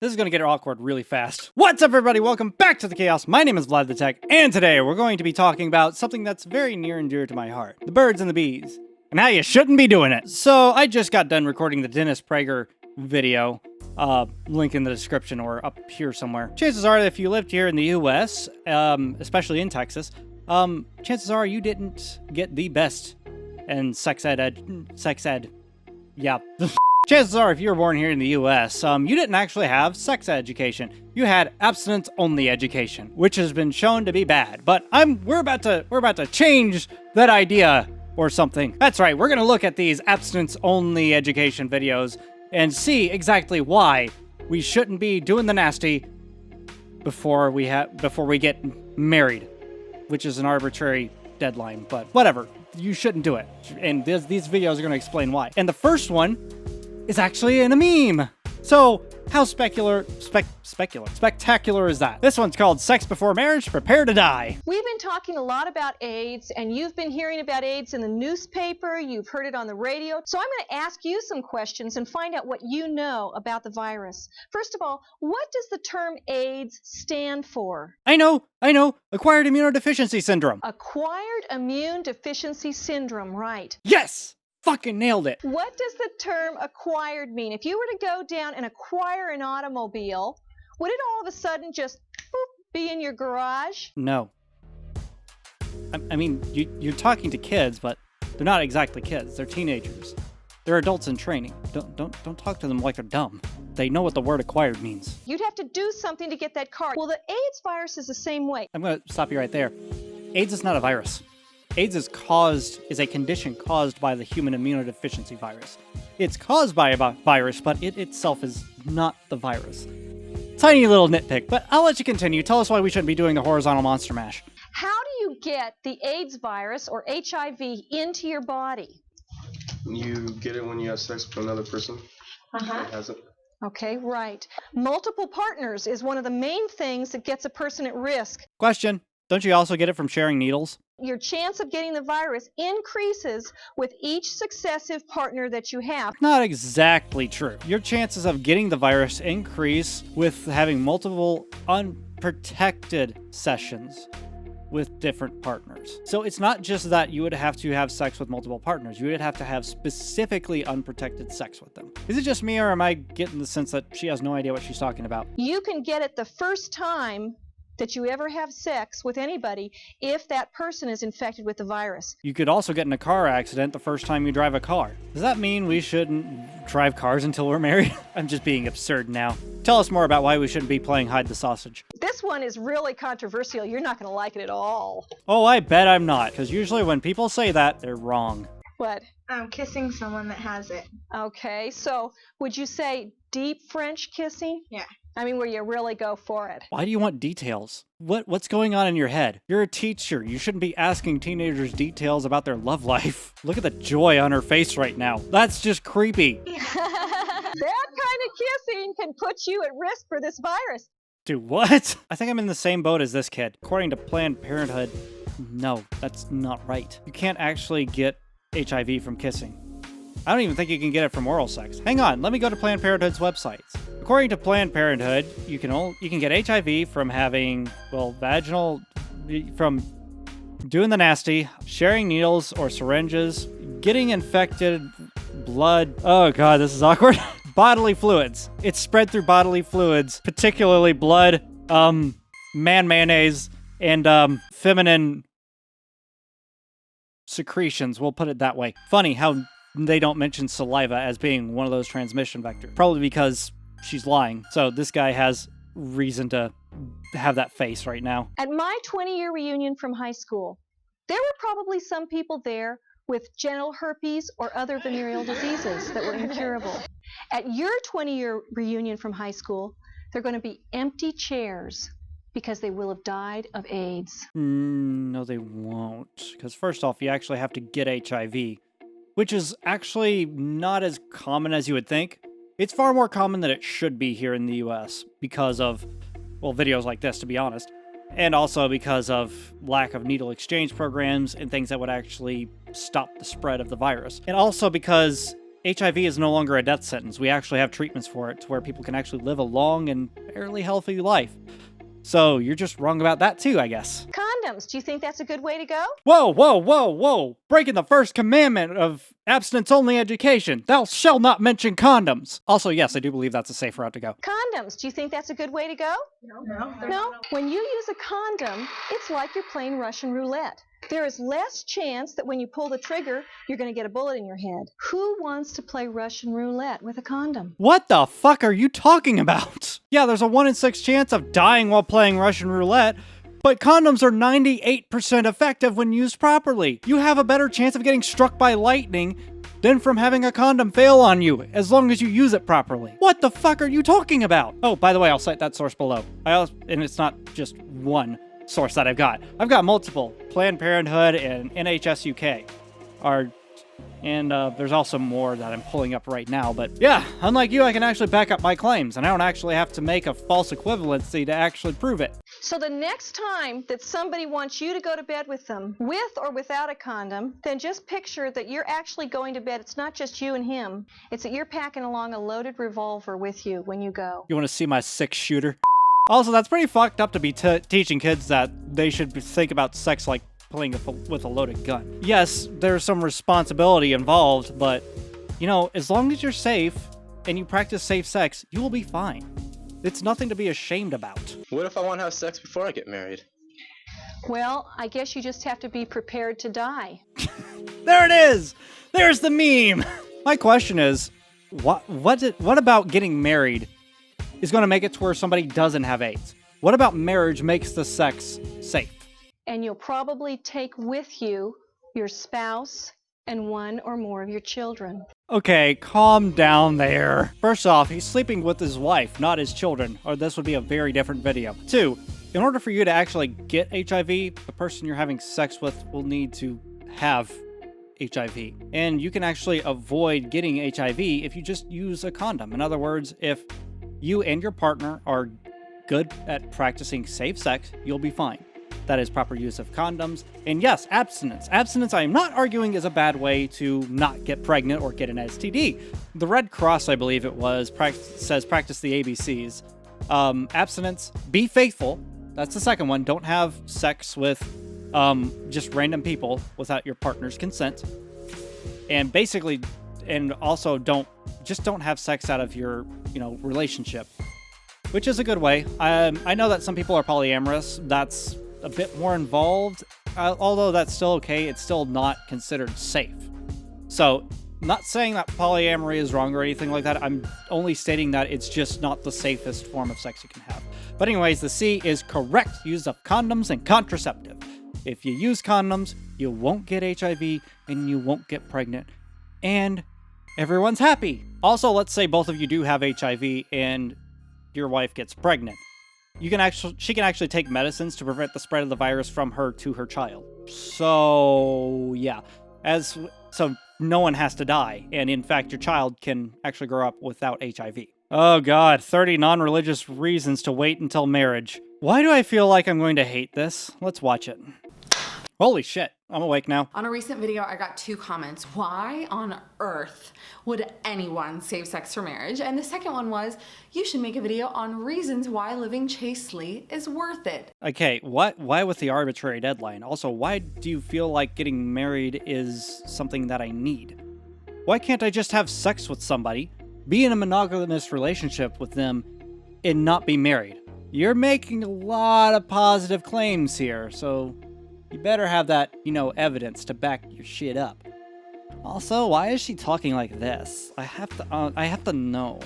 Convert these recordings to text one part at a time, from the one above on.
This is going to get awkward really fast. What's up, everybody? Welcome back to the chaos. My name is Vlad the-tek, and today we're going to be talking about something that's very near and dear to my heart. The birds and the bees. And how you shouldn't be doing it. So, I just got done recording the Dennis Prager video. Link in the description or up here somewhere. Chances are that if you lived here in the US, especially in Texas, chances are you didn't get the best in sex ed. Yeah. Chances are, if you were born here in the US, you didn't actually have sex education. You had abstinence-only education, which has been shown to be bad. But we're about to change that idea or something. That's right. We're gonna look at these abstinence-only education videos and see exactly why we shouldn't be doing the nasty before we get married, which is an arbitrary deadline. But whatever, you shouldn't do it. And these videos are gonna explain why. And the first one is actually in a meme. So, how spectacular is that? This one's called Sex Before Marriage, Prepare to Die. We've been talking a lot about AIDS, and you've been hearing about AIDS in the newspaper, you've heard it on the radio. So I'm going to ask you some questions and find out what you know about the virus. First of all, what does the term AIDS stand for? I know. Acquired immunodeficiency syndrome. Acquired immune deficiency syndrome, right. Yes! Fucking nailed it. What does the term acquired mean? If you were to go down and acquire an automobile, would it all of a sudden just be in your garage? No. I mean, you're talking to kids, but they're not exactly kids. They're teenagers. They're adults in training. Don't talk to them like they're dumb. They know what the word acquired means. You'd have to do something to get that card. Well, the AIDS virus is the same way. I'm going to stop you right there. AIDS is not a virus. AIDS is a condition caused by the human immunodeficiency virus. It's caused by a virus, but it itself is not the virus. Tiny little nitpick, but I'll let you continue. Tell us why we shouldn't be doing the horizontal monster mash. How do you get the AIDS virus or HIV into your body? You get it when you have sex with another person that has it. Okay, right. Multiple partners is one of the main things that gets a person at risk. Question. Don't you also get it from sharing needles? Your chance of getting the virus increases with each successive partner that you have. Not exactly true. Your chances of getting the virus increase with having multiple unprotected sessions with different partners. So it's not just that you would have to have sex with multiple partners. You would have to have specifically unprotected sex with them. Is it just me, or am I getting the sense that she has no idea what she's talking about? You can get it the first time that you ever have sex with anybody if that person is infected with the virus. You could also get in a car accident the first time you drive a car. Does that mean we shouldn't drive cars until we're married? I'm just being absurd now. Tell us more about why we shouldn't be playing hide the sausage. This one is really controversial. You're not going to like it at all. Oh, I bet I'm not, because usually when people say that, they're wrong. What? Kissing someone that has it. Okay, so would you say deep French kissing? Yeah. I mean, where you really go for it. Why do you want details? What's going on in your head? You're a teacher. You shouldn't be asking teenagers details about their love life. Look at the joy on her face right now. That's just creepy. That kind of kissing can put you at risk for this virus. Dude, what? I think I'm in the same boat as this kid. According to Planned Parenthood, no, that's not right. You can't actually get HIV from kissing. I don't even think you can get it from oral sex. Hang on, let me go to Planned Parenthood's websites. According to Planned Parenthood, you can get HIV from having, from doing the nasty, sharing needles or syringes, getting infected, blood. Oh god, this is awkward. Bodily fluids. It's spread through bodily fluids, particularly blood, mayonnaise, and feminine secretions. We'll put it that way. Funny how they don't mention saliva as being one of those transmission vectors. Probably because she's lying. So this guy has reason to have that face right now. At my 20-year reunion from high school, there were probably some people there with genital herpes or other venereal diseases that were incurable. At your 20-year reunion from high school, there are going to be empty chairs because they will have died of AIDS. No, they won't. Because first off, you actually have to get HIV, which is actually not as common as you would think. It's far more common than it should be here in the US because of, well, videos like this, to be honest. And also because of lack of needle exchange programs and things that would actually stop the spread of the virus. And also because HIV is no longer a death sentence. We actually have treatments for it to where people can actually live a long and fairly healthy life. So you're just wrong about that too, I guess. Condoms, do you think that's a good way to go? Whoa, whoa, whoa, whoa! Breaking the first commandment of abstinence-only education. Thou shalt not mention condoms. Also, yes, I do believe that's a safe route to go. Condoms, do you think that's a good way to go? No? When you use a condom, it's like you're playing Russian roulette. There is less chance that when you pull the trigger, you're going to get a bullet in your head. Who wants to play Russian roulette with a condom? What the fuck are you talking about? Yeah, there's a 1 in 6 chance of dying while playing Russian roulette, but condoms are 98% effective when used properly. You have a better chance of getting struck by lightning than from having a condom fail on you, as long as you use it properly. What the fuck are you talking about? Oh, by the way, I'll cite that source below. And it's not just one source that I've got multiple. Planned Parenthood and NHS UK and there's also more that I'm pulling up right now. But yeah, unlike you, I can actually back up my claims, and I don't actually have to make a false equivalency to actually prove it. So the next time that somebody wants you to go to bed with them, with or without a condom, then just picture that you're actually going to bed. It's not just you and him. It's that you're packing along a loaded revolver with you when you go. You want to see my 6-shooter? Also, that's pretty fucked up to be teaching kids that they should think about sex like playing with a loaded gun. Yes, there's some responsibility involved, but, you know, as long as you're safe and you practice safe sex, you will be fine. It's nothing to be ashamed about. What if I want to have sex before I get married? Well, I guess you just have to be prepared to die. There it is! There's the meme! My question is, what about getting married is going to make it to where somebody doesn't have AIDS? What about marriage makes the sex safe? And you'll probably take with you your spouse and one or more of your children. Okay, calm down there. First off, he's sleeping with his wife, not his children, or this would be a very different video. 2, in order for you to actually get HIV, the person you're having sex with will need to have HIV. And you can actually avoid getting HIV if you just use a condom. In other words, if you and your partner are good at practicing safe sex, you'll be fine. That is proper use of condoms. And yes, abstinence. Abstinence, I am not arguing, is a bad way to not get pregnant or get an STD. The Red Cross, I believe it was, says practice the ABCs. Abstinence, be faithful. That's the second one. Don't have sex with just random people without your partner's consent. And basically, and also don't have sex out of your, relationship, which is a good way. I know that some people are polyamorous. That's a bit more involved, although that's still okay. It's still not considered safe. So, not saying that polyamory is wrong or anything like that. I'm only stating that it's just not the safest form of sex you can have. But anyways, the C is correct use of condoms and contraceptive. If you use condoms, you won't get HIV and you won't get pregnant. And everyone's happy. Also, let's say both of you do have HIV and your wife gets pregnant. She can actually take medicines to prevent the spread of the virus from her to her child. So, yeah. So no one has to die. And in fact, your child can actually grow up without HIV. Oh god, 30 non-religious reasons to wait until marriage. Why do I feel like I'm going to hate this? Let's watch it. Holy shit, I'm awake now. On a recent video, I got 2 comments. Why on earth would anyone save sex for marriage? And the second one was, you should make a video on reasons why living chastely is worth it. Okay, why with the arbitrary deadline? Also, why do you feel like getting married is something that I need? Why can't I just have sex with somebody, be in a monogamous relationship with them, and not be married? You're making a lot of positive claims here, so you better have that, evidence to back your shit up. Also, why is she talking like this? I have to know.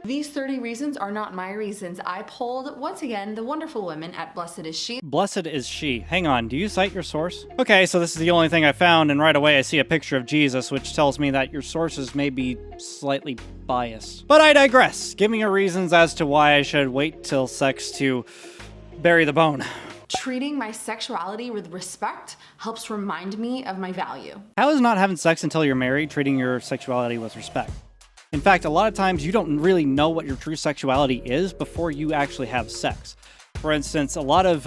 These 30 reasons are not my reasons. I polled, once again, the wonderful women at Blessed Is She. Blessed is she. Hang on, do you cite your source? Okay, so this is the only thing I found, and right away I see a picture of Jesus, which tells me that your sources may be slightly biased. But I digress. Give me your reasons as to why I should wait till sex to bury the bone. Treating my sexuality with respect helps remind me of my value. How is not having sex until you're married treating your sexuality with respect? In fact, a lot of times you don't really know what your true sexuality is before you actually have sex. For instance, a lot of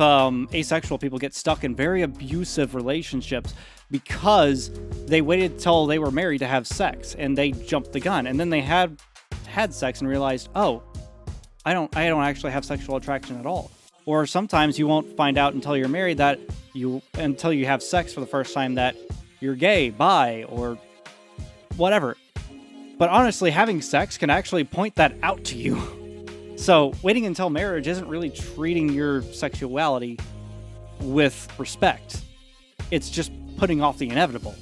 asexual people get stuck in very abusive relationships because they waited till they were married to have sex, and they jumped the gun, and then they had sex and realized, oh, I don't actually have sexual attraction at all. Or sometimes you won't find out until you're married until you have sex for the first time that you're gay, bi, or whatever. But honestly, having sex can actually point that out to you. So waiting until marriage isn't really treating your sexuality with respect. It's just putting off the inevitable.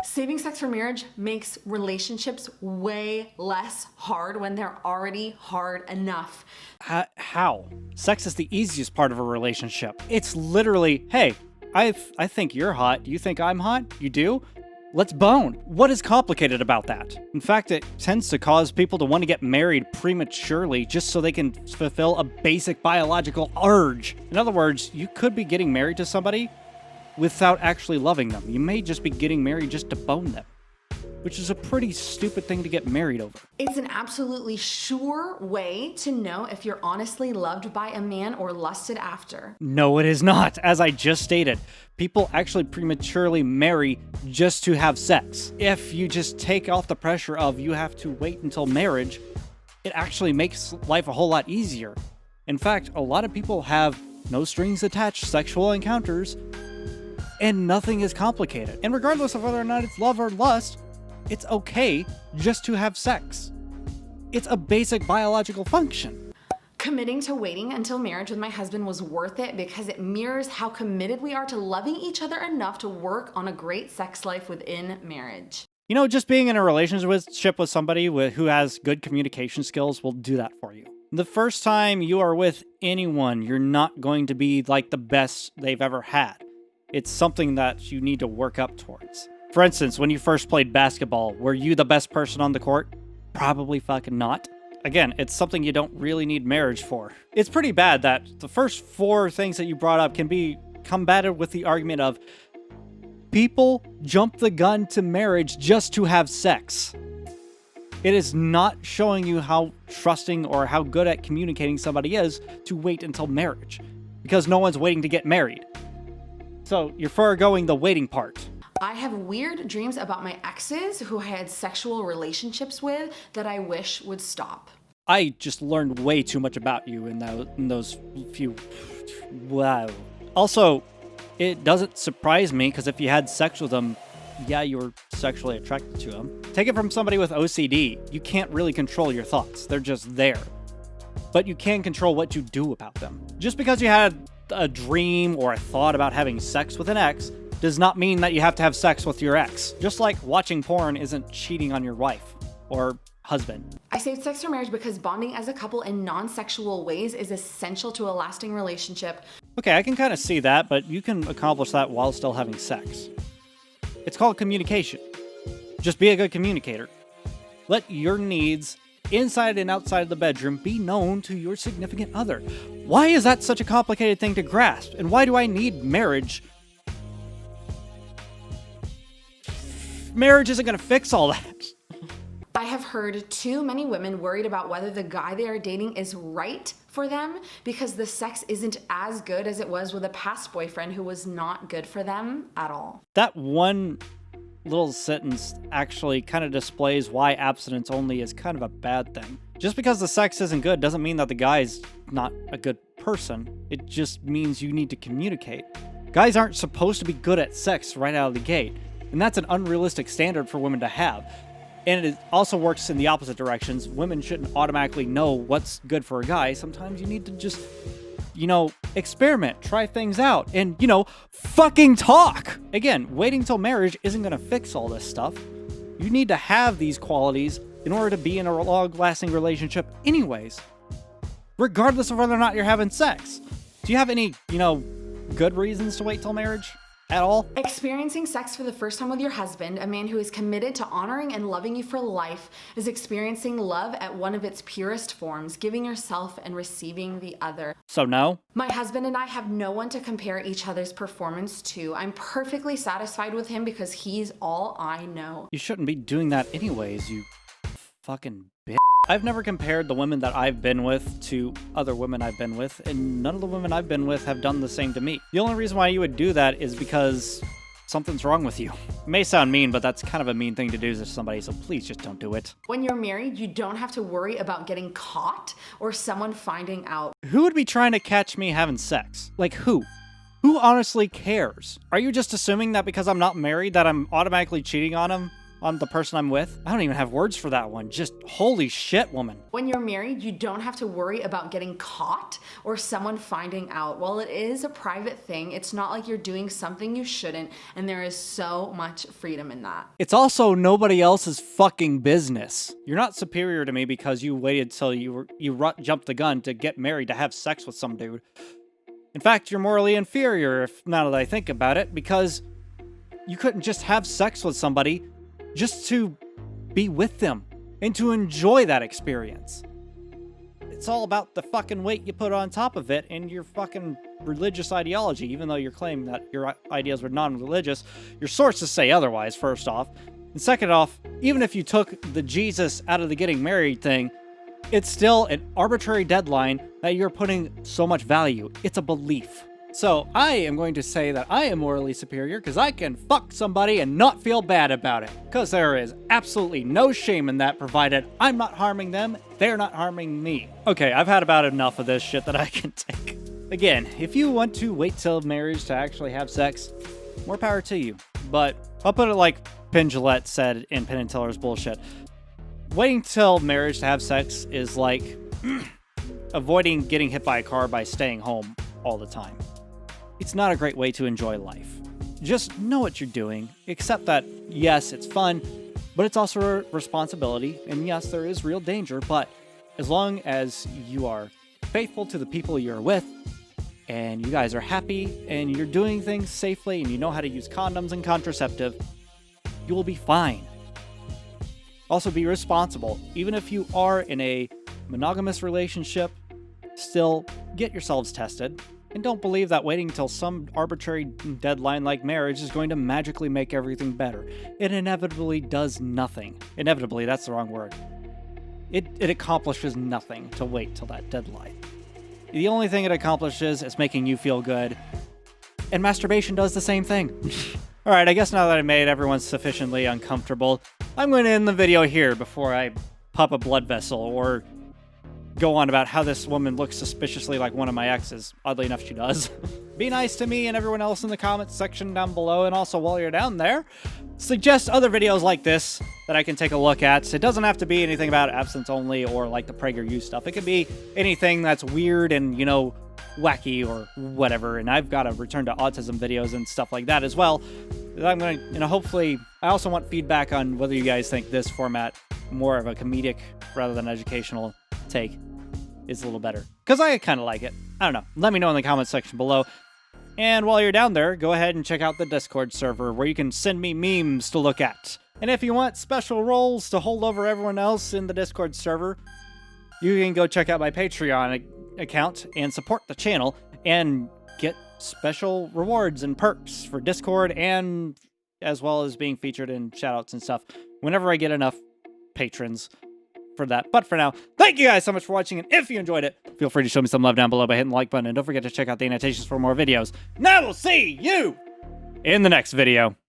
Saving sex for marriage makes relationships way less hard when they're already hard enough. How? Sex is the easiest part of a relationship. It's literally, hey, I think you're hot. Do you think I'm hot? You do? Let's bone. What is complicated about that? In fact, it tends to cause people to want to get married prematurely just so they can fulfill a basic biological urge. In other words, you could be getting married to somebody without actually loving them. You may just be getting married just to bone them, which is a pretty stupid thing to get married over. It's an absolutely sure way to know if you're honestly loved by a man or lusted after. No, it is not. As I just stated, people actually prematurely marry just to have sex. If you just take off the pressure of you have to wait until marriage, it actually makes life a whole lot easier. In fact, a lot of people have no strings attached sexual encounters, and nothing is complicated. And regardless of whether or not it's love or lust, it's okay just to have sex. It's a basic biological function. Committing to waiting until marriage with my husband was worth it because it mirrors how committed we are to loving each other enough to work on a great sex life within marriage. You know, just being in a relationship with somebody who has good communication skills will do that for you. The first time you are with anyone, you're not going to be like the best they've ever had. It's something that you need to work up towards. For instance, when you first played basketball, were you the best person on the court? Probably fucking not. Again, it's something you don't really need marriage for. It's pretty bad that the first 4 things that you brought up can be combated with the argument of people jump the gun to marriage just to have sex. It is not showing you how trusting or how good at communicating somebody is to wait until marriage, because no one's waiting to get married. So you're foregoing the waiting part. I have weird dreams about my exes who I had sexual relationships with that I wish would stop. I just learned way too much about you in those few... Wow. Also, it doesn't surprise me, because if you had sex with them, yeah, you were sexually attracted to them. Take it from somebody with OCD. You can't really control your thoughts. They're just there. But you can control what you do about them. Just because you had a dream or a thought about having sex with an ex does not mean that you have to have sex with your ex. Just like watching porn isn't cheating on your wife or husband. I saved sex for marriage because bonding as a couple in non-sexual ways is essential to a lasting relationship. Okay, I can kind of see that, but you can accomplish that while still having sex. It's called communication. Just be a good communicator. Let your needs inside and outside of the bedroom be known to your significant other. Why is that such a complicated thing to grasp? And why do I need marriage? Marriage isn't going to fix all that. I have heard too many women worried about whether the guy they are dating is right for them because the sex isn't as good as it was with a past boyfriend who was not good for them at all. That one little sentence actually kind of displays why abstinence only is kind of a bad thing. Just because the sex isn't good doesn't mean that the guy's not a good person. It just means you need to communicate. Guys aren't supposed to be good at sex right out of the gate, and that's an unrealistic standard for women to have. And it also works in the opposite directions. Women shouldn't automatically know what's good for a guy. Sometimes you need to just, experiment, try things out, and, fucking talk. Again, waiting till marriage isn't going to fix all this stuff. You need to have these qualities in order to be in a long-lasting relationship anyways, regardless of whether or not you're having sex. Do you have any, good reasons to wait till marriage at all? Experiencing sex for the first time with your husband, a man who is committed to honoring and loving you for life, is experiencing love at one of its purest forms, giving yourself and receiving the other. So no? My husband and I have no one to compare each other's performance to. I'm perfectly satisfied with him because he's all I know. You shouldn't be doing that anyways, you fucking bitch. I've never compared the women that I've been with to other women I've been with, and none of the women I've been with have done the same to me. The only reason why you would do that is because something's wrong with you. It may sound mean, but that's kind of a mean thing to do to somebody, so please just don't do it. When you're married, you don't have to worry about getting caught or someone finding out. Who would be trying to catch me having sex? Like who? Who honestly cares? Are you just assuming that because I'm not married that I'm automatically cheating on the person I'm with? I don't even have words for that one. Just holy shit, woman. When you're married, you don't have to worry about getting caught or someone finding out. While it is a private thing, it's not like you're doing something you shouldn't, and there is so much freedom in that. It's also nobody else's fucking business. You're not superior to me because you waited till you jumped the gun to get married to have sex with some dude. In fact, you're morally inferior, if now that I think about it, because you couldn't just have sex with somebody just to be with them and to enjoy that experience. It's all about the fucking weight you put on top of it and your fucking religious ideology, even though you're claiming that your ideas were non-religious. Your sources say otherwise, first off. And second off, even if you took the Jesus out of the getting married thing, it's still an arbitrary deadline that you're putting so much value. It's a belief. So I am going to say that I am morally superior because I can fuck somebody and not feel bad about it. Because there is absolutely no shame in that, provided I'm not harming them, they're not harming me. Okay, I've had about enough of this shit that I can take. Again, if you want to wait till marriage to actually have sex, more power to you. But I'll put it like Penn Jillette said in Penn and Teller's bullshit. Waiting till marriage to have sex is like avoiding getting hit by a car by staying home all the time. It's not a great way to enjoy life. Just know what you're doing, accept that, yes, it's fun, but it's also a responsibility, and yes, there is real danger, but as long as you are faithful to the people you're with, and you guys are happy, and you're doing things safely, and you know how to use condoms and contraceptive, you will be fine. Also, be responsible. Even if you are in a monogamous relationship, still get yourselves tested. And don't believe that waiting until some arbitrary deadline like marriage is going to magically make everything better. It inevitably does nothing. Inevitably, that's the wrong word. It accomplishes nothing to wait till that deadline. The only thing it accomplishes is making you feel good. And masturbation does the same thing. Alright, I guess now that I made everyone sufficiently uncomfortable, I'm going to end the video here before I pop a blood vessel or go on about how this woman looks suspiciously like one of my exes. Oddly enough, she does. Be nice to me and everyone else in the comments section down below, and also while you're down there, suggest other videos like this that I can take a look at. It doesn't have to be anything about abstinence only or like the PragerU stuff. It could be anything that's weird and, you know, wacky or whatever, and I've got a return to autism videos and stuff like that as well. I'm going to, you know, hopefully, I also want feedback on whether you guys think this format, more of a comedic rather than educational take, is a little better. Because I kind of like it. I don't know. Let me know in the comments section below. And while you're down there, go ahead and check out the Discord server where you can send me memes to look at. And if you want special roles to hold over everyone else in the Discord server, you can go check out my Patreon account and support the channel and get special rewards and perks for Discord, and as well as being featured in shoutouts and stuff whenever I get enough patrons for that. But for now, thank you guys so much for watching, and if you enjoyed it, feel free to show me some love down below by hitting the like button, and don't forget to check out the annotations for more videos. And I will see you in the next video.